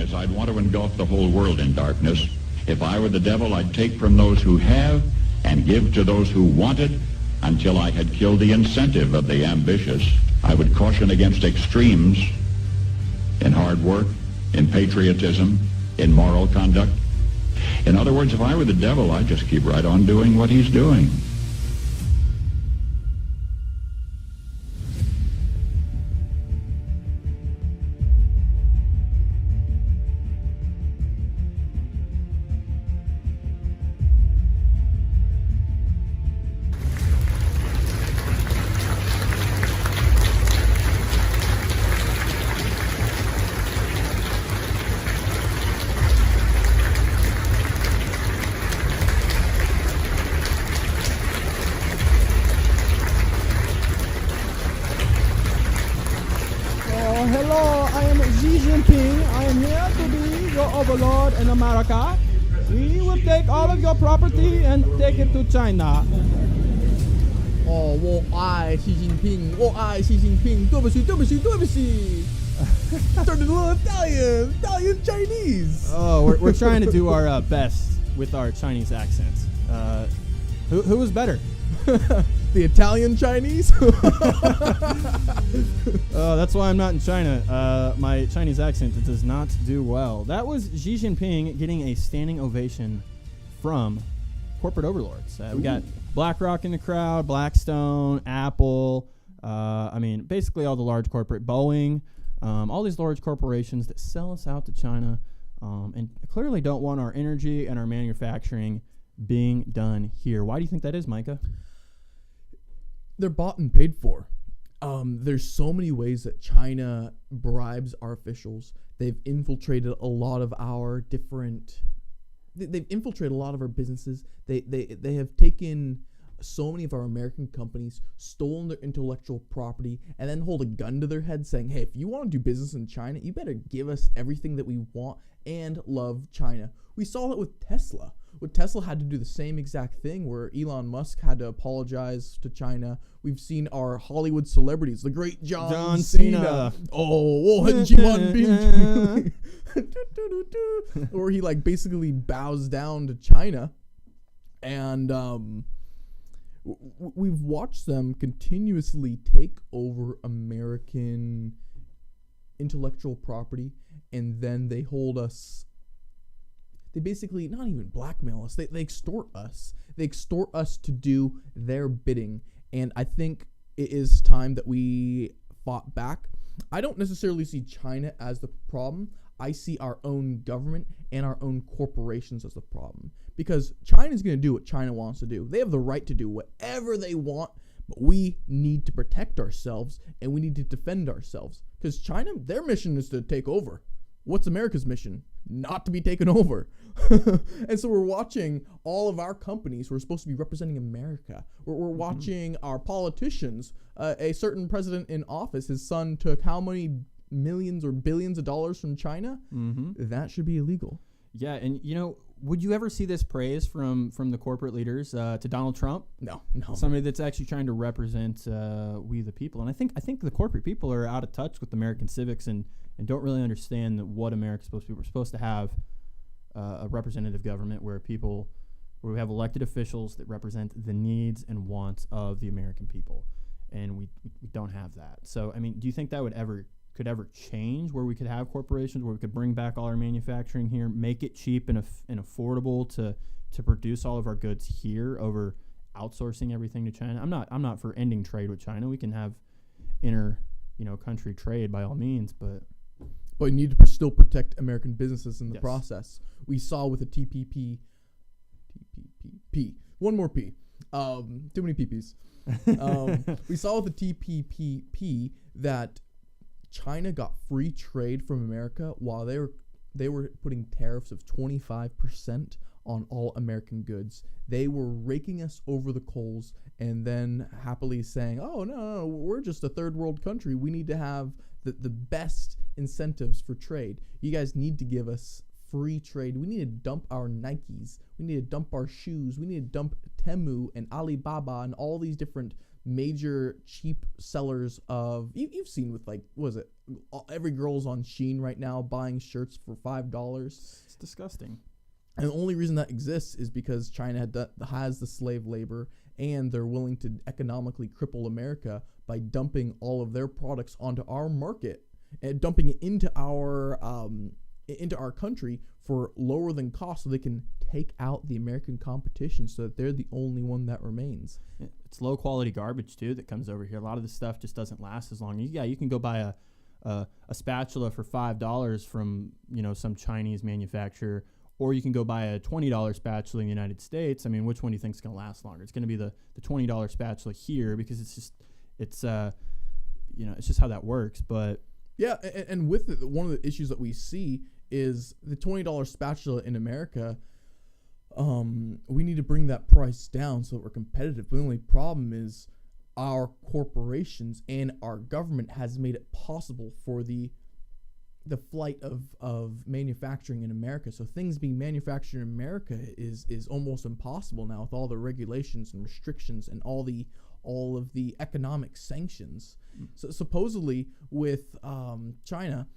is I'd want to engulf the whole world in darkness. If I were the devil, I'd take from those who have and give to those who want it until I had killed the incentive of the ambitious. I would caution against extremes in hard work, in patriotism, in moral conduct. In other words, if I were the devil, I'd just keep right on doing what he's doing. Hello, I am Xi Jinping. I am here to be your overlord in America. We will take all of your property and take it to China. 我爱习近平，我爱习近平。对不起，对不起，对不起。Started a little Italian Chinese. Oh, we're trying to do our best with our Chinese accents. Who was better? The Italian Chinese? That's why I'm not in China. My Chinese accent does not do well. That was Xi Jinping getting a standing ovation from corporate overlords. We got BlackRock in the crowd, Blackstone, Apple. Basically all the large corporate, Boeing, all these large corporations that sell us out to China and clearly don't want our energy and our manufacturing being done here. Why do you think that is, Micah? They're bought and paid for. There's so many ways that China bribes our officials. They've infiltrated a lot of our different. They've infiltrated a lot of our businesses. They have taken so many of our American companies, stolen their intellectual property, and then hold a gun to their head saying, hey, if you want to do business in China, you better give us everything that we want and love China. We saw it with Tesla. Tesla had to do the same exact thing where Elon Musk had to apologize to China. We've seen our Hollywood celebrities, the great John Cena. Or he basically bows down to China. And we've watched them continuously take over American intellectual property, and then they hold us. They basically not even blackmail us. They extort us. They extort us to do their bidding. And I think it is time that we fought back. I don't necessarily see China as the problem. I see our own government and our own corporations as the problem. Because China's going to do what China wants to do. They have the right to do whatever they want, but we need to protect ourselves and we need to defend ourselves. Because China, their mission is to take over. What's America's mission? Not to be taken over. And so we're watching all of our companies who are supposed to be representing America. We're watching our politicians. A certain president in office, his son took how many millions or billions of dollars from China? That should be illegal. Yeah, and would you ever see this praise from the corporate leaders to Donald Trump? No. Somebody that's actually trying to represent we the people. And I think the corporate people are out of touch with American civics and don't really understand what America's supposed to be. We're supposed to have a representative government where we have elected officials that represent the needs and wants of the American people, and we don't have that. So, do you think that could ever change, where we could have corporations, where we could bring back all our manufacturing here, make it cheap and affordable to produce all of our goods here over outsourcing everything to China? I'm not for ending trade with China. We can have country trade by all means, but you need to still protect American businesses in the process. We saw with the TPP, one more P, too many PPs. We saw with the TPP that China got free trade from America while they were putting tariffs of 25% on all American goods. They were raking us over the coals and then happily saying, oh, no, we're just a third world country. We need to have the best incentives for trade. You guys need to give us free trade. We need to dump our Nikes. We need to dump our shoes. We need to dump Temu and Alibaba and all these different major cheap sellers of, you've seen with like, what is it? Every girl's on Shein right now buying shirts for $5. It's disgusting. And the only reason that exists is because China has the slave labor, and they're willing to economically cripple America by dumping all of their products onto our market and dumping it into our country for lower than cost, so they can take out the American competition, so that they're the only one that remains. It's low quality garbage too that comes over here. A lot of this stuff just doesn't last as long. Yeah, you can go buy a spatula for $5 from some Chinese manufacturer, or you can go buy a $20 spatula in the United States. I mean, which one do you think is going to last longer? It's going to be the $20 spatula here, because it's just how that works. But yeah, and with it, one of the issues that we see is the $20 spatula in America. We need to bring that price down so that we're competitive. But the only problem is our corporations and our government has made it possible for the flight of manufacturing in America. So things being manufactured in America is almost impossible now, with all the regulations and restrictions and all of the economic sanctions. So supposedly with China,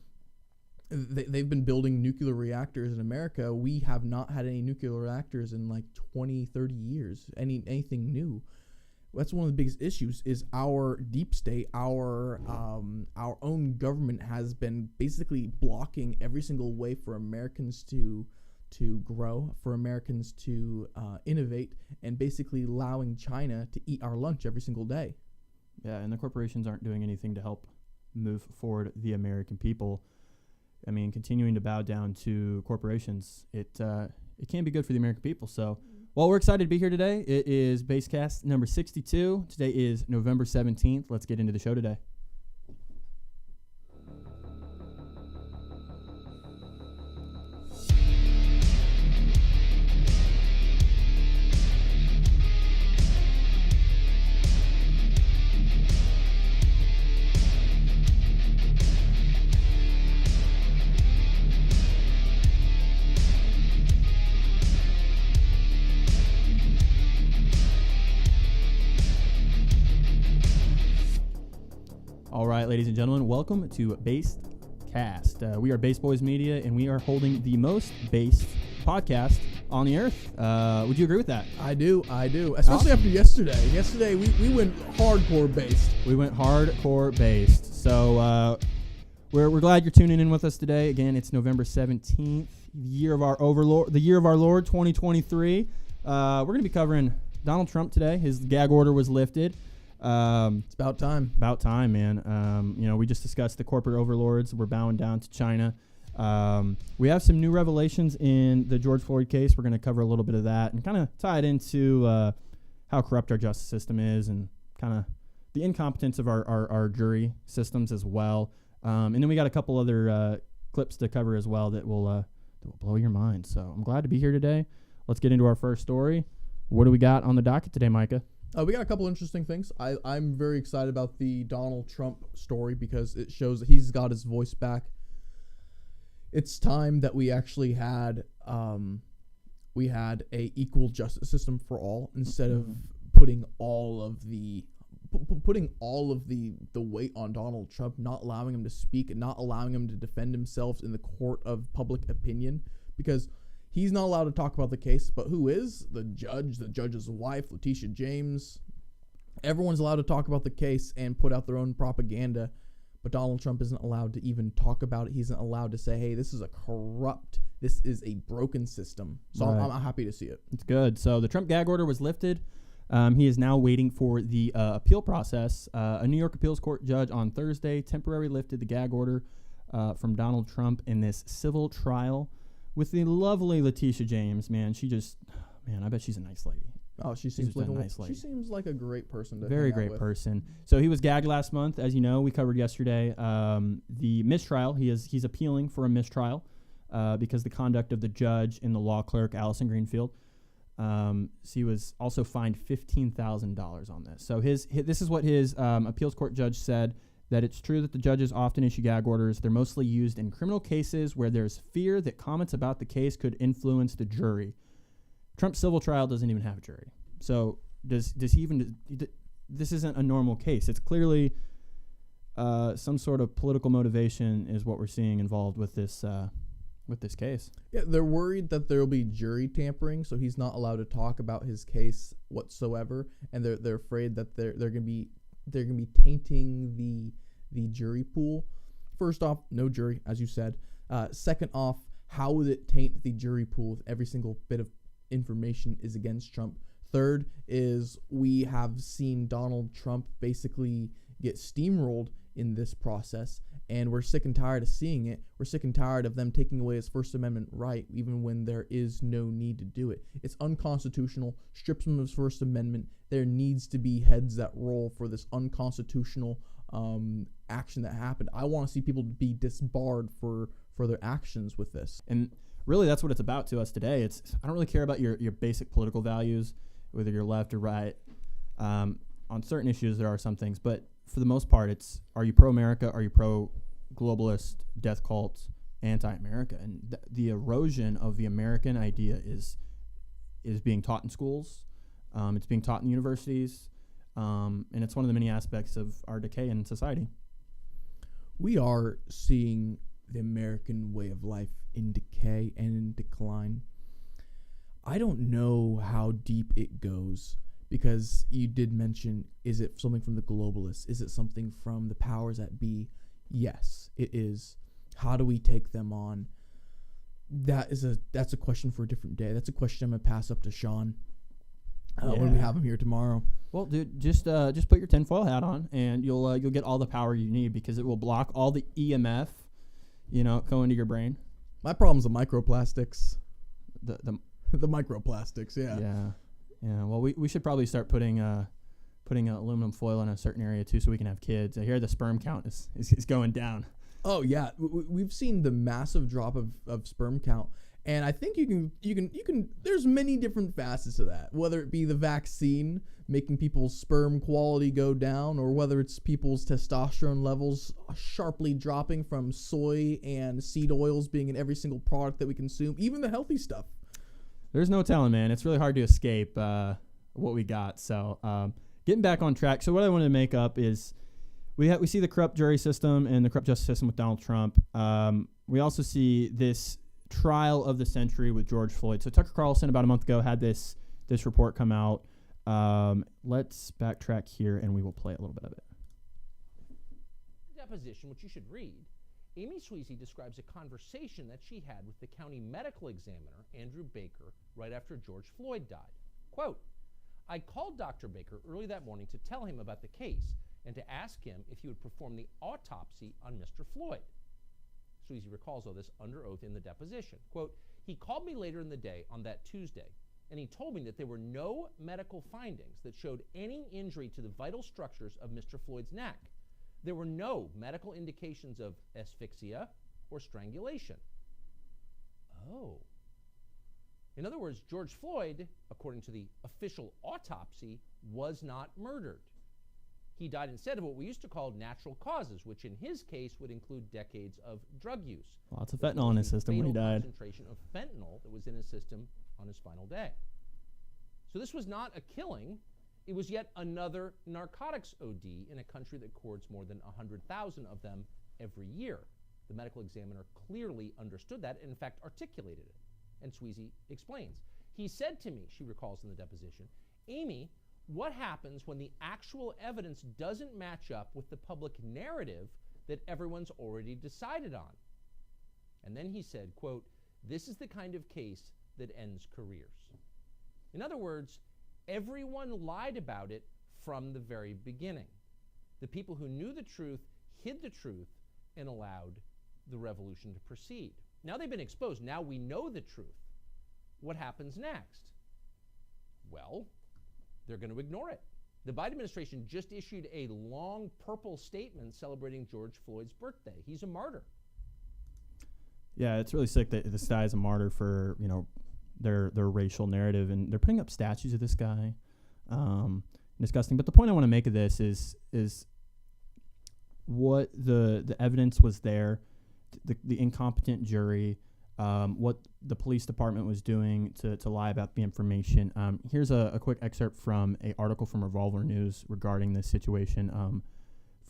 they've been building nuclear reactors in America. We have not had any nuclear reactors in like 20, 30 years, anything new. That's one of the biggest issues, is our deep state, our own government has been basically blocking every single way for Americans to grow, for Americans to innovate, and basically allowing China to eat our lunch every single day. Yeah, and the corporations aren't doing anything to help move forward the American people. I mean, continuing to bow down to corporations, it can't be good for the American people. So, well, we're excited to be here today. It is BasedCast number 62. Today is November 17th. Let's get into the show today. All right, ladies and gentlemen, welcome to BasedCast. We are Base Boys Media, and we are holding the most based podcast on the earth. Would you agree with that? I do. Especially after yesterday. Yesterday, we went hardcore based. We went hardcore based. So we're glad you're tuning in with us today. Again, it's November 17th, the year of our Lord, 2023. We're going to be covering Donald Trump today. His gag order was lifted. It's about time. About time, man. We just discussed the corporate overlords. We're bowing down to China. We have some new revelations in the George Floyd case. We're going to cover a little bit of that and kind of tie it into how corrupt our justice system is, and kind of the incompetence of our jury systems as well. And then we got a couple other clips to cover as well that will blow your mind. So I'm glad to be here today. Let's get into our first story. What do we got on the docket today, Micah? We got a couple interesting things. I'm very excited about the Donald Trump story because it shows that he's got his voice back. It's time that we actually had a equal justice system for all, instead of putting all of the weight on Donald Trump, not allowing him to speak and not allowing him to defend himself in the court of public opinion, because he's not allowed to talk about the case. But who is? The judge, the judge's wife, Letitia James. Everyone's allowed to talk about the case and put out their own propaganda, but Donald Trump isn't allowed to even talk about it. He isn't allowed to say, hey, this is a broken system. So right. I'm happy to see it. It's good. So the Trump gag order was lifted. He is now waiting for the appeal process. A New York appeals court judge on Thursday temporarily lifted the gag order from Donald Trump in this civil trial with the lovely Letitia James. Man, I bet she's a nice lady. Oh, she seems like a nice lady. She seems like a great person to Very great person. So he was gagged last month, as you know. We covered yesterday the mistrial. He's appealing for a mistrial because the conduct of the judge and the law clerk, Allison Greenfield. So he was also fined $15,000 on this. So this is what his appeals court judge said, that it's true that the judges often issue gag orders. They're mostly used in criminal cases where there's fear that comments about the case could influence the jury. Trump's civil trial doesn't even have a jury. So does he even? this isn't a normal case. It's clearly some sort of political motivation is what we're seeing involved with this case. Yeah, they're worried that there will be jury tampering, so he's not allowed to talk about his case whatsoever, and they're afraid that they're going to be tainting the jury pool. First off, no jury, as you said. Second off, how would it taint the jury pool if every single bit of information is against Trump? Third is we have seen Donald Trump basically get steamrolled in this process, and we're sick and tired of seeing it. We're sick and tired of them taking away his First Amendment right, even when there is no need to do it. It's unconstitutional, strips him of his First Amendment. There needs to be heads that roll for this unconstitutional action that happened. I want to see people be disbarred for their actions with this. And really, that's what it's about to us today. I don't really care about your basic political values, whether you're left or right. On certain issues, there are some things, but for the most part, are you pro-America? Are you pro-globalist, death cults, anti-America? And the erosion of the American idea is being taught in schools. It's being taught in universities. And it's one of the many aspects of our decay in society. We are seeing the American way of life in decay and in decline. I don't know how deep it goes, because you did mention, is it something from the globalists? Is it something from the powers that be? Yes, it is. How do we take them on? That's a question for a different day. That's a question I'm going to pass up to Sean when we have him here tomorrow. Well, dude, just put your tinfoil hat on, and you'll get all the power you need, because it will block all the EMF, going to your brain. My problem's the microplastics. The microplastics, yeah. Yeah. Well, we should probably start putting aluminum foil in a certain area too, so we can have kids. I hear the sperm count is going down. Oh yeah, we've seen the massive drop of sperm count, and I think you can. There's many different facets to that. Whether it be the vaccine making people's sperm quality go down, or whether it's people's testosterone levels sharply dropping from soy and seed oils being in every single product that we consume, even the healthy stuff. There's no telling, man. It's really hard to escape what we got. So getting back on track. So what I wanted to make up is we see the corrupt jury system and the corrupt justice system with Donald Trump. We also see this trial of the century with George Floyd. So Tucker Carlson about a month ago had this report come out. Let's backtrack here and we will play a little bit of it. Deposition, which you should read. Amy Sweezy describes a conversation that she had with the county medical examiner, Andrew Baker, right after George Floyd died. Quote, "I called Dr. Baker early that morning to tell him about the case and to ask him if he would perform the autopsy on Mr. Floyd." Sweezy recalls all this under oath in the deposition. Quote, "He called me later in the day on that Tuesday, and he told me that there were no medical findings that showed any injury to the vital structures of Mr. Floyd's neck. There were no medical indications of asphyxia or strangulation." Oh. In other words, George Floyd, according to the official autopsy, was not murdered. He died instead of what we used to call natural causes, which in his case would include decades of drug use. Lots of fentanyl in his system when he died. Concentration of fentanyl that was in his system on his final day. So this was not a killing. It was yet another narcotics OD in a country that records more than 100,000 of them every year. The medical examiner clearly understood that and, in fact, articulated it. And Sweezy explains. "He said to me," she recalls in the deposition, "Amy, what happens when the actual evidence doesn't match up with the public narrative that everyone's already decided on?" And then he said, quote, "This is the kind of case that ends careers." In other words, everyone lied about it from the very beginning. The people who knew the truth hid the truth and allowed the revolution to proceed. Now they've been exposed. Now we know the truth. What happens next? Well, they're going to ignore it. The Biden administration just issued a long purple statement celebrating George Floyd's birthday. He's a martyr. Yeah, it's really sick that this guy is a martyr for, their racial narrative, and they're putting up statues of this guy. Disgusting. But the point I want to make of this is what the evidence was there. The incompetent jury, what the police department was doing to lie about the information. Here's a quick excerpt from an article from Revolver News regarding this situation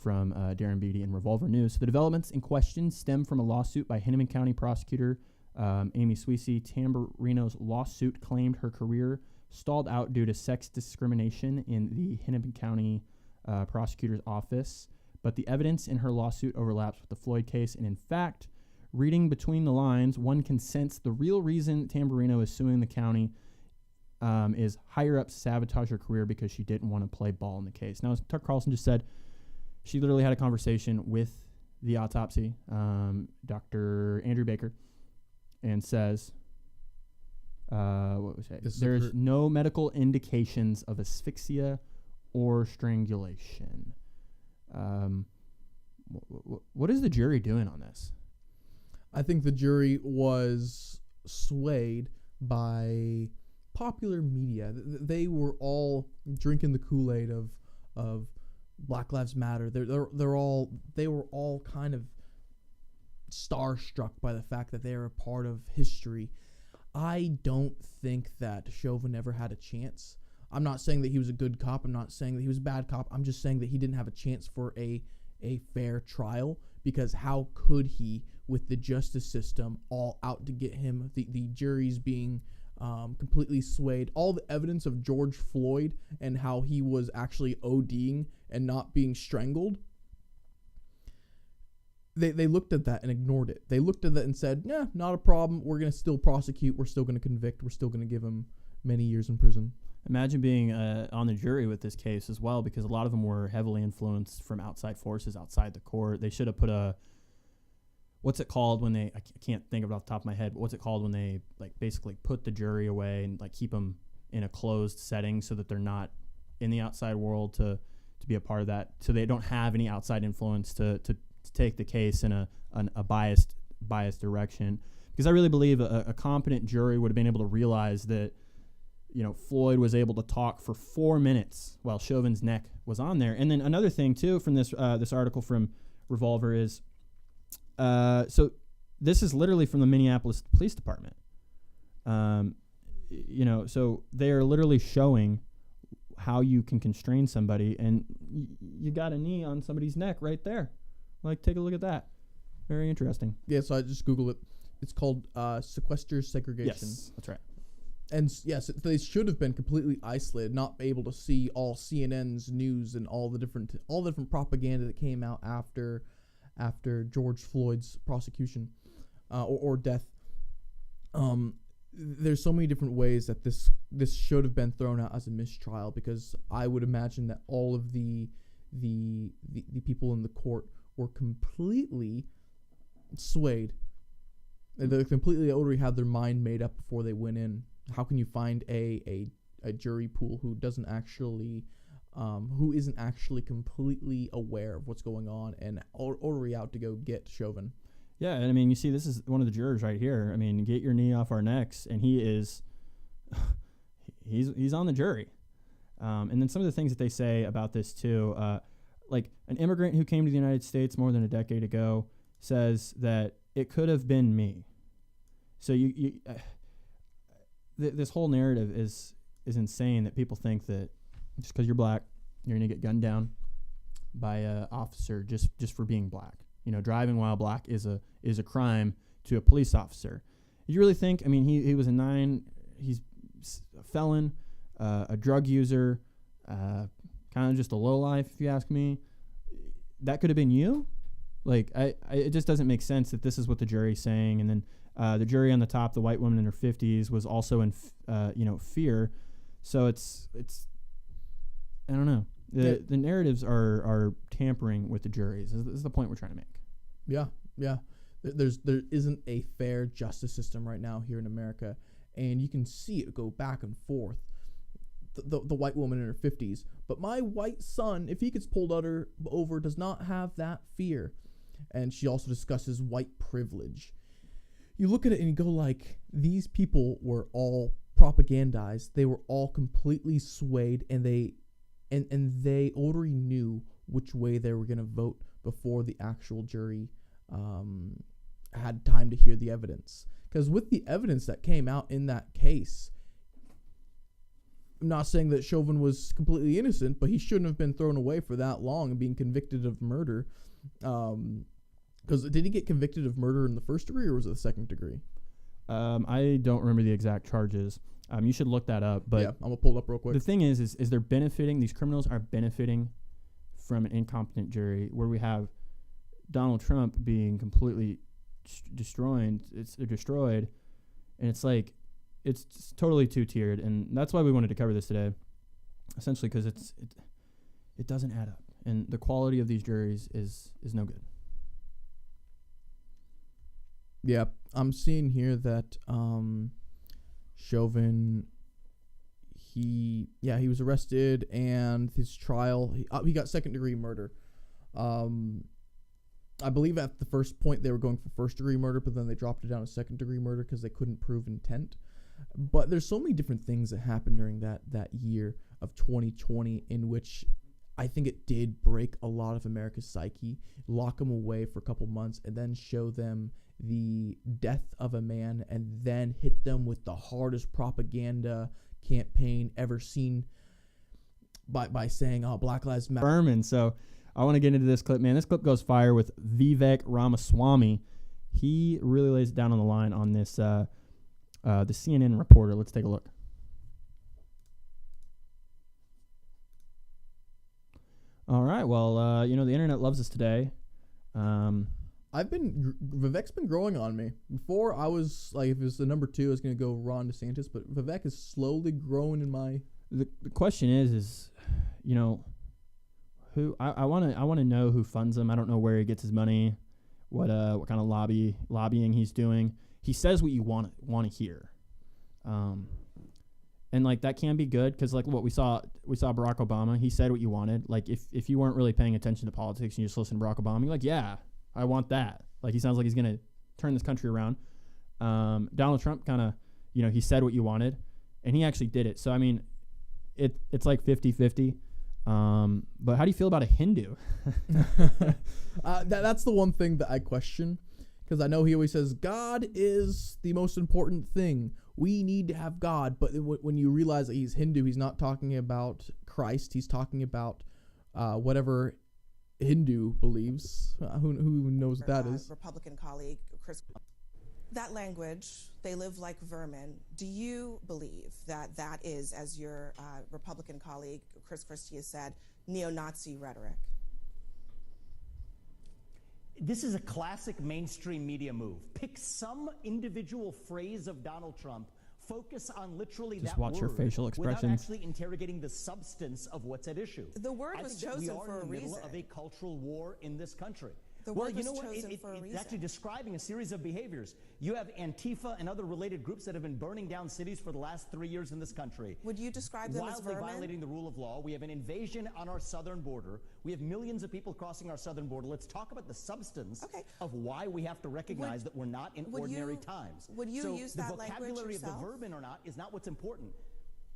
from Darren Beatty in Revolver News. The developments in question stem from a lawsuit by Hennepin County prosecutor Amy Sweesey. Tamburino's lawsuit claimed her career stalled out due to sex discrimination in the Hennepin County prosecutor's office, but the evidence in her lawsuit overlaps with the Floyd case, and in fact, reading between the lines, one can sense the real reason Tamburino is suing the county is higher-ups sabotage her career because she didn't want to play ball in the case. Now, as Tucker Carlson just said, she literally had a conversation with the autopsy, Dr. Andrew Baker, and says, what was it? There's no medical indications of asphyxia or strangulation. What is the jury doing on this? I think the jury was swayed by popular media. They were all drinking the Kool-Aid of Black Lives Matter. They were all kind of starstruck by the fact that they're a part of history. I don't think that Chauvin ever had a chance. I'm not saying that he was a good cop. I'm not saying that he was a bad cop. I'm just saying that he didn't have a chance for a fair trial, because how could he, with the justice system all out to get him, the juries being completely swayed, all the evidence of George Floyd and how he was actually ODing and not being strangled. They looked at that and ignored it. They looked at that and said, "Yeah, not a problem. We're going to still prosecute. We're still going to convict. We're still going to give him many years in prison." Imagine being on the jury with this case as well, because a lot of them were heavily influenced from outside forces outside the court. They should have put what's it called when they, I can't think of it off the top of my head, but what's it called when they like basically put the jury away and like keep them in a closed setting so that they're not in the outside world to be a part of that, so they don't have any outside influence to take the case in a biased direction. Because I really believe a competent jury would have been able to realize that, you know, Floyd was able to talk for 4 minutes while Chauvin's neck was on there. And then another thing too from this article from Revolver is, so this is literally from the Minneapolis Police Department. You know, so they are literally showing how you can constrain somebody, and you got a knee on somebody's neck right there. Like, take a look at that. Very interesting. Yeah, so I just Googled it. It's called sequester segregation. Yes, that's right. And yes, they should have been completely isolated, not able to see all CNN's news and all the different propaganda that came out after George Floyd's prosecution or death. There's so many different ways that this should have been thrown out as a mistrial, because I would imagine that all of the people in the court were completely swayed. They completely already had their mind made up before they went in. How can you find a jury pool who isn't actually completely aware of what's going on and already out to go get Chauvin? Yeah, and I mean, you see, this is one of the jurors right here. I mean, get your knee off our necks, and he is, he's on the jury. And then some of the things that they say about this too, like an immigrant who came to the United States more than a decade ago says that it could have been me. So this whole narrative is insane, that people think that just because you're black, you're gonna get gunned down by an officer just for being black. You know, driving while black is a crime to a police officer. You really think? I mean, he was he's a felon, a drug user, kind of just a lowlife, if you ask me. That could have been you. Like, it just doesn't make sense that this is what the jury's saying. And then the jury on the top, the white woman in her 50s, was also in fear. So it's I don't know. The narratives are tampering with the juries. This is the point we're trying to make. Yeah. There isn't a fair justice system right now here in America, and you can see it go back and forth. The white woman in her 50s, but my white son, if he gets pulled over, does not have that fear. And she also discusses white privilege. You look at it and you go like, these people were all propagandized. They were all completely swayed, and they already knew which way they were going to vote before the actual jury had time to hear the evidence. Because with the evidence that came out in that case, I'm not saying that Chauvin was completely innocent, but he shouldn't have been thrown away for that long and being convicted of murder. Because did he get convicted of murder in the first degree, or was it the second degree? I don't remember the exact charges. You should look that up. But yeah, I'm gonna pull it up real quick. The thing is they're benefiting. These criminals are benefiting from an incompetent jury, where we have Donald Trump being completely destroyed. They're destroyed, and it's like it's just totally two-tiered, and that's why we wanted to cover this today, essentially because it doesn't add up, and the quality of these juries is no good. Yeah, I'm seeing here that Chauvin, he was arrested, and his trial, he got second-degree murder. I believe at the first point they were going for first-degree murder, but then they dropped it down to second-degree murder because they couldn't prove intent. But there's so many different things that happened during that year of 2020 in which I think it did break a lot of America's psyche, lock them away for a couple months, and then show them the death of a man, and then hit them with the hardest propaganda campaign ever seen by saying, "Oh, Black Lives Matter." Berman. So I want to get into this clip, man. This clip goes fire with Vivek Ramaswamy. He really lays it down on the line on this. The CNN reporter. Let's take a look. All right. Well, the internet loves us today. Vivek's been growing on me. Before, I was like, if it was the number 2, I was going to go Ron DeSantis, but Vivek is slowly growing in my... The question is, who I want to know who funds him. I don't know where he gets his money, what kind of lobbying he's doing. He says what you want to hear. And like that can be good because like what we saw Barack Obama, he said what you wanted. Like if you weren't really paying attention to politics and you just listen to Barack Obama, you're like, yeah, I want that. Like he sounds like he's going to turn this country around. Donald Trump kind of, he said what you wanted and he actually did it. So, I mean, it's like 50-50. But how do you feel about a Hindu? That's the one thing that I question, because I know he always says God is the most important thing. We need to have God. But when you realize that he's Hindu, he's not talking about Christ. He's talking about whatever Hindu believes. Who knows what that is? Republican colleague, Chris. That language, they live like vermin. Do you believe that that is, as your Republican colleague, Chris Christie, has said, neo-Nazi rhetoric? This is a classic mainstream media move. Pick some individual phrase of Donald Trump, focus on literally Just that watch word your facial expressions. without actually interrogating the substance of what's at issue. The word was chosen for a reason. We are in the middle of a cultural war in this country. The well, word you know was what? chosen for a It's reason. actually describing a series of behaviors. You have Antifa and other related groups that have been burning down cities for the last 3 years in this country. Would you describe them as Wildly vermin? violating the rule of law. We have an invasion on our southern border. We have millions of people crossing our southern border. Let's talk about the substance of why we have to recognize that we're not in ordinary times. Would you use that language the vocabulary of yourself? the vermin or not is not what's important.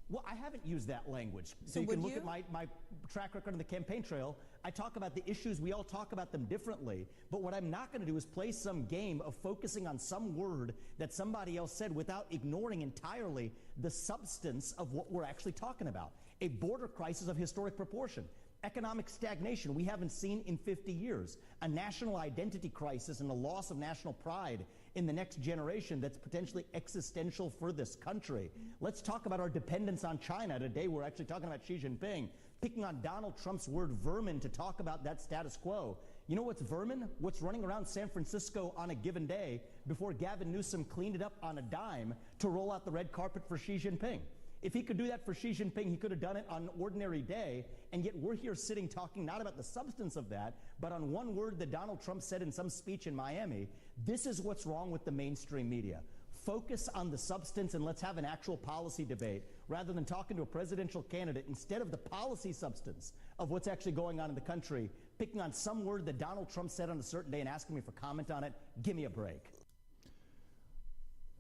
Well, I haven't used that language. So So you can would look at my track record on the campaign trail. I talk about the issues. We all talk about them differently. But what I'm not going to do is play some game of focusing on some word that somebody else said without ignoring entirely the substance of what we're actually talking about. A border crisis of historic proportion. Economic stagnation we haven't seen in 50 years. A national identity crisis and a loss of national pride in the next generation that's potentially existential for this country. Let's talk about our dependence on China. Today we're actually talking about Xi Jinping, picking on Donald Trump's word vermin to talk about that status quo. You know what's vermin? What's running around San Francisco on a given day before Gavin Newsom cleaned it up on a dime to roll out the red carpet for Xi Jinping. If he could do that for Xi Jinping, he could have done it on an ordinary day, and yet we're here sitting talking not about the substance of that, but on one word that Donald Trump said in some speech in Miami. This is what's wrong with the mainstream media. Focus on the substance and let's have an actual policy debate rather than talking to a presidential candidate instead of the policy substance of what's actually going on in the country, picking on some word that Donald Trump said on a certain day and asking me for comment on it. Give me a break.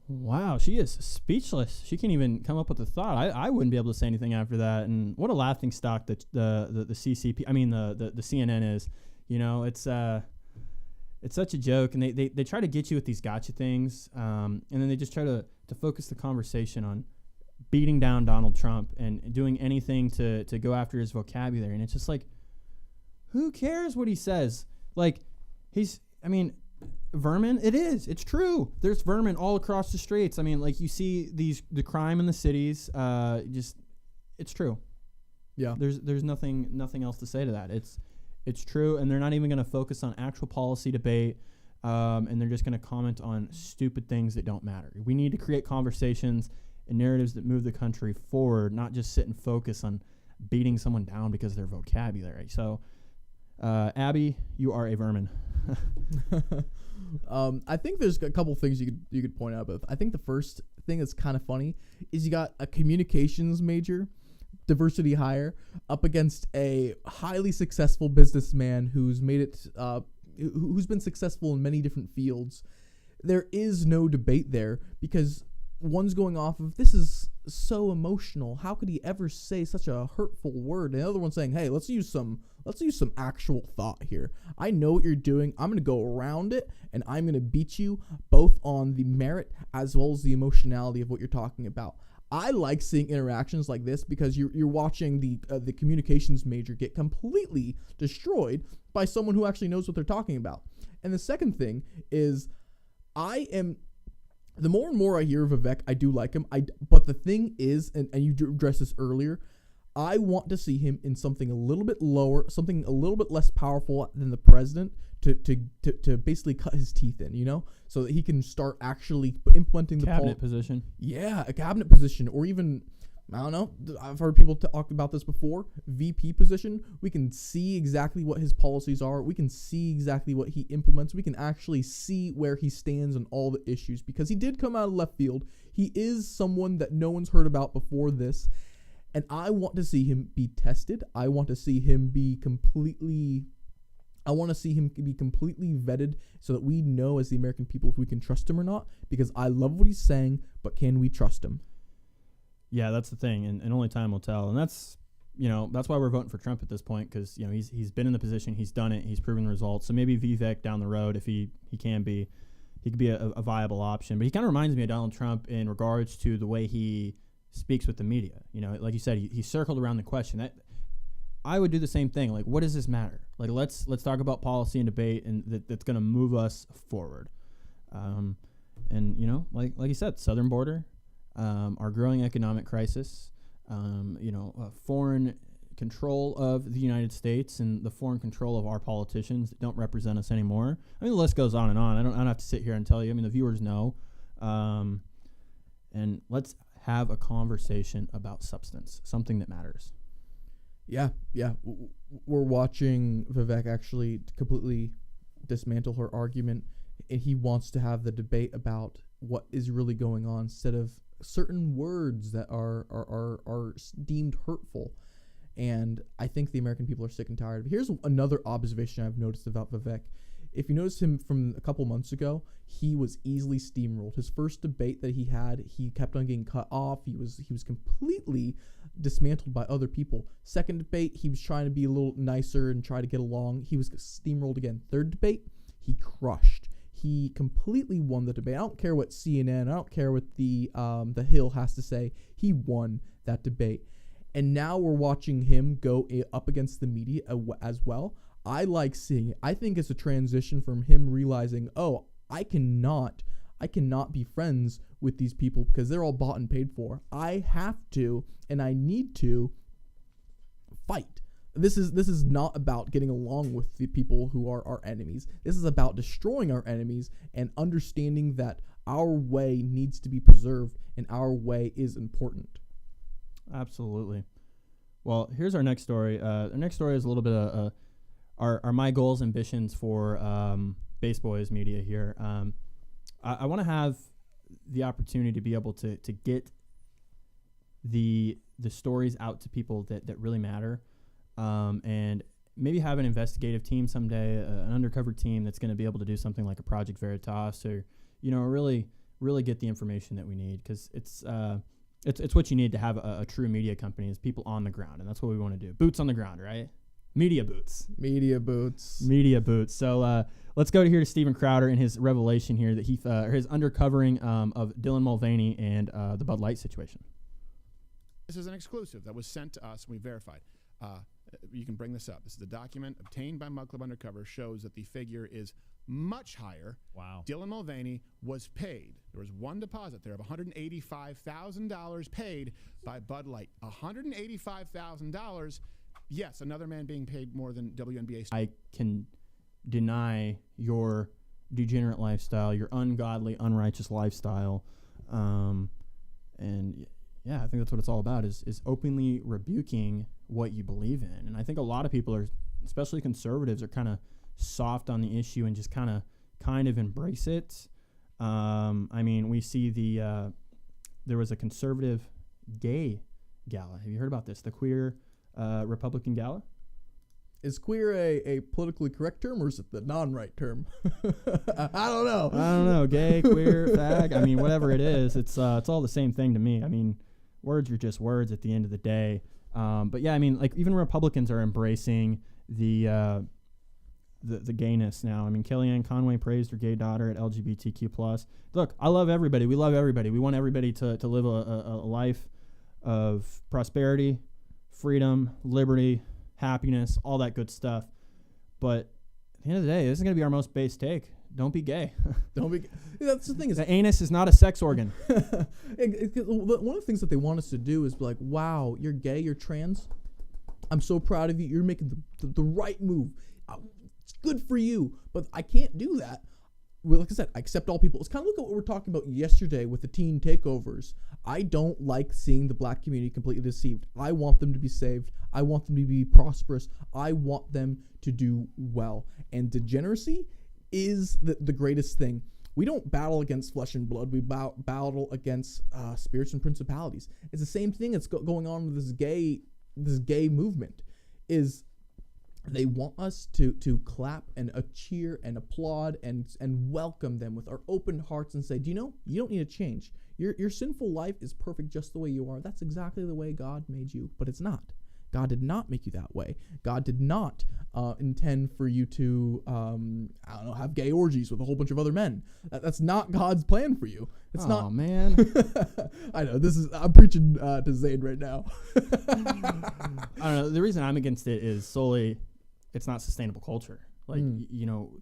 Wow, she is speechless. She can't even come up with a thought. I wouldn't be able to say anything after that. And what a laughing stock that the CCP, I mean the CNN is. It's it's such a joke, and they try to get you with these gotcha things, and then they just try to focus the conversation on beating down Donald Trump and doing anything to go after his vocabulary. And it's just like, who cares what he says? Like, vermin, it's true. There's vermin all across the streets. I mean, like, you see the crime in the cities, it's true. Yeah. There's nothing else to say to that. It's true, and they're not even going to focus on actual policy debate, and they're just going to comment on stupid things that don't matter. We need to create conversations and narratives that move the country forward, not just sit and focus on beating someone down because of their vocabulary. So, Abby, you are a vermin. I think there's a couple things you could point out. But I think the first thing that's kind of funny is you got a communications major, diversity hire, up against a highly successful businessman who's made it, who's been successful in many different fields. There is no debate there because one's going off of, this is so emotional. How could he ever say such a hurtful word? And the other one's saying, hey, let's use some actual thought here. I know what you're doing. I'm going to go around it, and I'm going to beat you both on the merit as well as the emotionality of what you're talking about. I like seeing interactions like this because you're watching the communications major get completely destroyed by someone who actually knows what they're talking about. And the second thing is, the more and more I hear of Vivek, I do like him. But the thing is, and you addressed this earlier, I want to see him in something a little bit lower, something a little bit less powerful than the president to basically cut his teeth in, so that he can start actually implementing the cabinet position. Yeah, a cabinet position, or even, I don't know, I've heard people talk about this before, VP position. We can see exactly what his policies are. We can see exactly what he implements. We can actually see where he stands on all the issues, because he did come out of left field. He is someone that no one's heard about before this, and I want to see him be tested. I want to see him be completely vetted so that we know as the American people if we can trust him or not, because I love what he's saying, but can we trust him? Yeah, that's the thing, and only time will tell. And that's why we're voting for Trump at this point, because he's been in the position, he's done it, he's proven results. So maybe Vivek down the road, if he could be a viable option. But he kind of reminds me of Donald Trump in regards to the way he speaks with the media. Like you said, he circled around the question. That I would do the same thing. Like, what does this matter? Like, let's talk about policy and debate, and that's going to move us forward. And like you said, southern border. Our growing economic crisis, foreign control of the United States and the foreign control of our politicians that don't represent us anymore. I mean, the list goes on and on. I don't have to sit here and tell you. I mean, the viewers know. And let's have a conversation about substance, something that matters. Yeah. We're watching Vivek actually completely dismantle her argument, and he wants to have the debate about what is really going on instead of certain words that are deemed hurtful. And I think the American people are sick and tired. But here's another observation I've noticed about Vivek. If you notice him from a couple months ago, he was easily steamrolled. His first debate that he had, he kept on getting cut off. He was completely dismantled by other people. Second debate, he was trying to be a little nicer and try to get along. He was steamrolled again. Third debate, he crushed. He completely won the debate. I don't care what CNN, I don't care what the Hill has to say. He won that debate. And now we're watching him go up against the media as well. I like seeing it. I think it's a transition from him realizing, I cannot be friends with these people because they're all bought and paid for. I have to, and I need to fight. This is not about getting along with the people who are our enemies. This is about destroying our enemies and understanding that our way needs to be preserved and our way is important. Absolutely. Well, here's our next story. Our next story is a little bit of our my goals, ambitions for Base Boys Media here. I want to have the opportunity to be able to get the stories out to people that really matter. And maybe have an investigative team someday, an undercover team that's going to be able to do something like a Project Veritas, or really get the information that we need, because it's what you need to have a true media company, is people on the ground, and that's what we want to do. Boots on the ground, right? Media boots. Media boots. Media boots. So let's go here to Steven Crowder and his revelation here that he his undercovering of Dylan Mulvaney and the Bud Light situation. This is an exclusive that was sent to us and we verified. You can bring this up. This is a document obtained by Mug Club Undercover, shows that the figure is much higher. Wow. Dylan Mulvaney was paid. There was one deposit there of $185,000 paid by Bud Light. $185,000. Yes, another man being paid more than WNBA. I can deny your degenerate lifestyle, your ungodly, unrighteous lifestyle, and yeah, I think that's what it's all about, is openly rebuking what you believe in. And I think a lot of people are, especially conservatives, are kind of soft on the issue and just kind of embrace it. I mean, we see there was a conservative gay gala. Have you heard about this? The queer Republican gala? Is queer a politically correct term, or is it the non-right term? I don't know. I don't know. Gay, queer, fag. I mean, whatever it is, it's all the same thing to me. I mean, words are just words at the end of the day. But yeah, I mean, like even Republicans are embracing the gayness now. I mean, Kellyanne Conway praised her gay daughter at LGBTQ+. Look, I love everybody. We love everybody. We want everybody to live a life of prosperity, freedom, liberty, happiness, all that good stuff. But at the end of the day, this is going to be our most base take. Don't be gay. Don't be. That's the thing. The anus is not a sex organ. One of the things that they want us to do is be like, wow, you're gay, you're trans. I'm so proud of you. You're making the right move. It's good for you. But I can't do that. Well, like I said, I accept all people. It's kind of look at what we were talking about yesterday with the teen takeovers. I don't like seeing the black community completely deceived. I want them to be saved. I want them to be prosperous. I want them to do well. And degeneracy is the greatest thing. We don't battle against flesh and blood. We battle against spirits and principalities. It's the same thing that's going on with this gay movement. Is they want us to clap and cheer and applaud and welcome them with our open hearts and say, do you know, you don't need to change. Your sinful life is perfect just the way you are. That's exactly the way God made you, but it's not. God did not make you that way. God did not intend for you to, have gay orgies with a whole bunch of other men. That's not God's plan for you. It's not. Oh, man. I know. I'm preaching to Zayn right now. I don't know. The reason I'm against it is solely it's not sustainable culture. Like,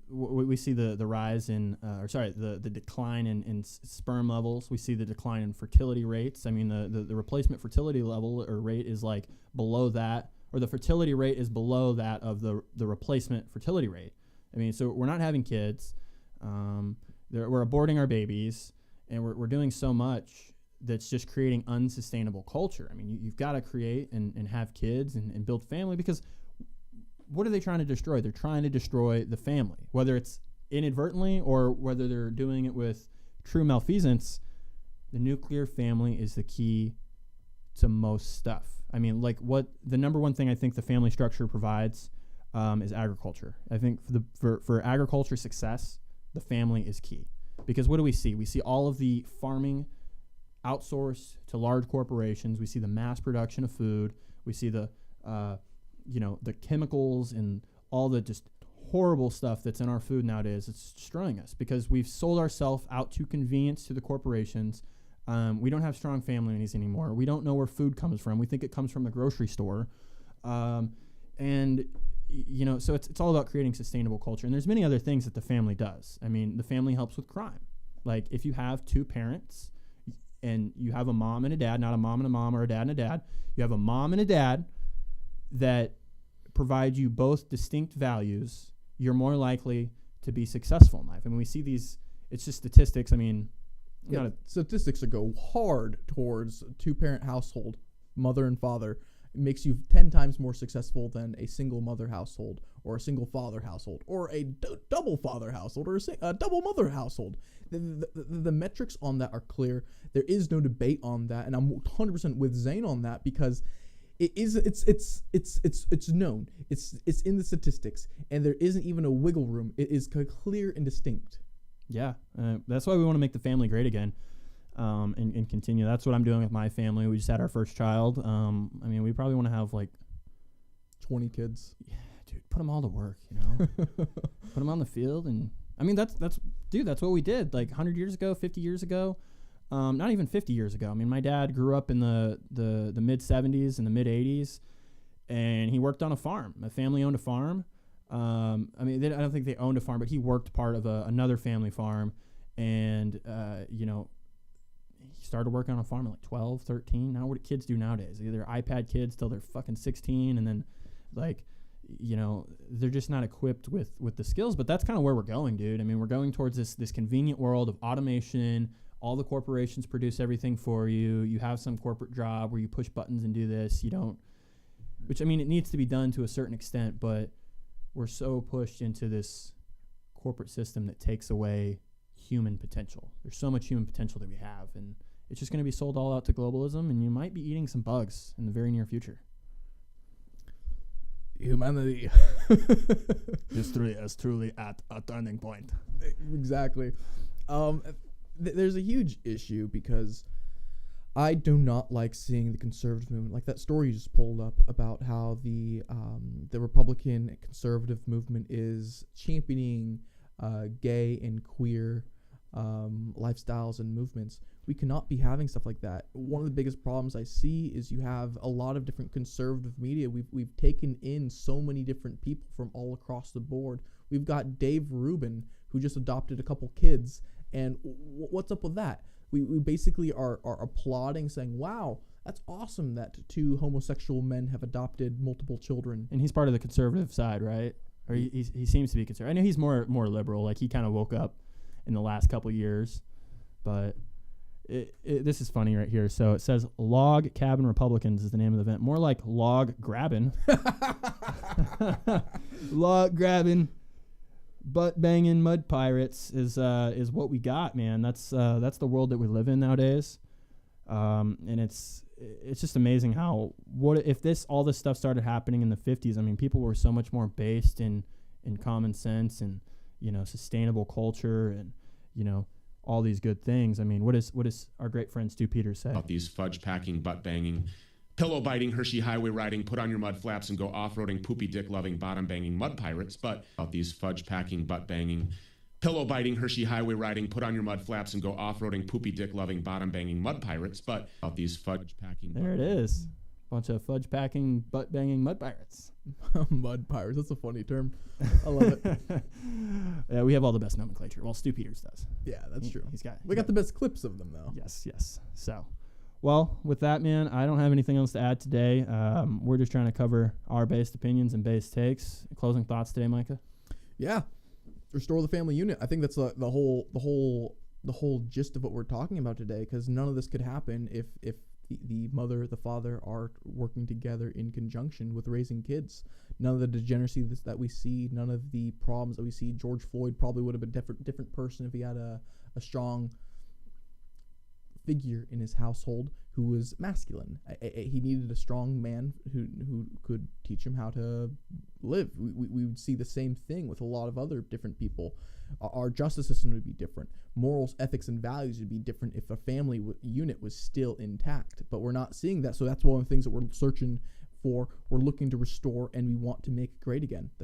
we see the rise in, the decline in sperm levels. We see the decline in fertility rates. I mean, the replacement fertility level or rate is like below that, or the fertility rate is below that of the replacement fertility rate. I mean, so we're not having kids. We're aborting our babies, and we're doing so much that's just creating unsustainable culture. I mean, you've got to create and have kids and build family, because what are they trying to destroy? They're trying to destroy the family, whether it's inadvertently or whether they're doing it with true malfeasance. The nuclear family is the key to most stuff. I mean, like what the number one thing I think the family structure provides is agriculture. I think for agriculture success, the family is key, because what do we see? We see all of the farming outsourced to large corporations. We see the mass production of food. We see the chemicals and all the just horrible stuff that's in our food nowadays. It's destroying us because we've sold ourselves out to convenience to the corporations. We don't have strong family units anymore. We don't know where food comes from. We think it comes from the grocery store. So it's all about creating sustainable culture. And there's many other things that the family does. I mean, the family helps with crime. Like if you have two parents and you have a mom and a dad, not a mom and a mom or a dad and a dad, you have a mom and a dad that provide you both distinct values, you're more likely to be successful in life. I mean, we see these, it's just statistics. I mean, statistics that go hard towards a two-parent household, mother and father. It makes you 10 times more successful than a single mother household or a single father household or a double father household or a double mother household. The metrics on that are clear. There is no debate on that, and I'm 100% with Zayn on that, because it's known. It's in the statistics, and there isn't even a wiggle room. It is clear and distinct. Yeah, that's why we want to make the family great again, and continue. That's what I'm doing with my family. We just had our first child. I mean, we probably want to have like 20 kids. Yeah, dude, put them all to work, you know. Put them on the field, and I mean that's what we did like 100 years ago, 50 years ago. Not even 50 years ago. I mean, my dad grew up in the mid 70s and the mid 80s, and he worked on a farm. My family owned a farm. I mean, I don't think they owned a farm, but he worked part of another family farm, and you know, he started working on a farm at like 12, 13. Now what do kids do nowadays? They're iPad kids till they're fucking 16, and then like, you know, they're just not equipped with the skills. But that's kind of where we're going, dude. I mean, we're going towards this convenient world of automation. All the corporations produce everything for you. You have some corporate job where you push buttons and do this. You don't, which I mean, it needs to be done to a certain extent, but we're so pushed into this corporate system that takes away human potential. There's so much human potential that we have, and it's just going to be sold all out to globalism, and you might be eating some bugs in the very near future. Humanity. History is truly at a turning point. Exactly. There's a huge issue because I do not like seeing the conservative movement, like that story you just pulled up about how the Republican conservative movement is championing gay and queer lifestyles and movements. We cannot be having stuff like that. One of the biggest problems I see is you have a lot of different conservative media. We've taken in so many different people from all across the board. We've got Dave Rubin, who just adopted a couple kids. And what's up with that? We basically are applauding, saying, wow, that's awesome that 2 homosexual men have adopted multiple children. And he's part of the conservative side, right? Or he seems to be conservative. I know he's more liberal. Like, he kind of woke up in the last couple years. But this is funny right here. So it says Log Cabin Republicans is the name of the event. More like log grabbing. Log grabbing. Butt banging mud pirates is what we got, man. That's the world that we live in nowadays, and it's just amazing how if all this stuff started happening in the 50s. I mean, people were so much more based in common sense and, you know, sustainable culture and, you know, all these good things. I mean, what does our great friend Stu Peters say about these fudge packing, butt banging, pillow biting, Hershey highway riding, put on your mud flaps and go off-roading, poopy dick loving, bottom banging mud pirates? But about these fudge packing, butt banging, pillow biting, Hershey highway riding, put on your mud flaps and go off-roading, poopy dick loving, bottom banging mud pirates? But about these fudge packing. There it is. Bunch of fudge packing, butt banging mud pirates. Mud pirates. That's a funny term. I love it. Yeah, we have all the best nomenclature. Well, Stu Peters does. Yeah, that's true. We got the best clips of them, though. Yes. So, well, with that, man, I don't have anything else to add today. We're just trying to cover our based opinions and based takes. Closing thoughts today, Micah? Yeah, restore the family unit. I think that's the whole gist of what we're talking about today. Because none of this could happen if the mother, the father are working together in conjunction with raising kids. None of the degeneracy that we see, none of the problems that we see. George Floyd probably would have been a different person if he had a strong figure in his household who was masculine. He needed a strong man who could teach him how to live. We would see the same thing with a lot of other different people. Our justice system would be different. Morals, ethics, and values would be different if a family unit was still intact. But we're not seeing that, so that's one of the things that we're searching for. We're looking to restore, and we want to make it great again.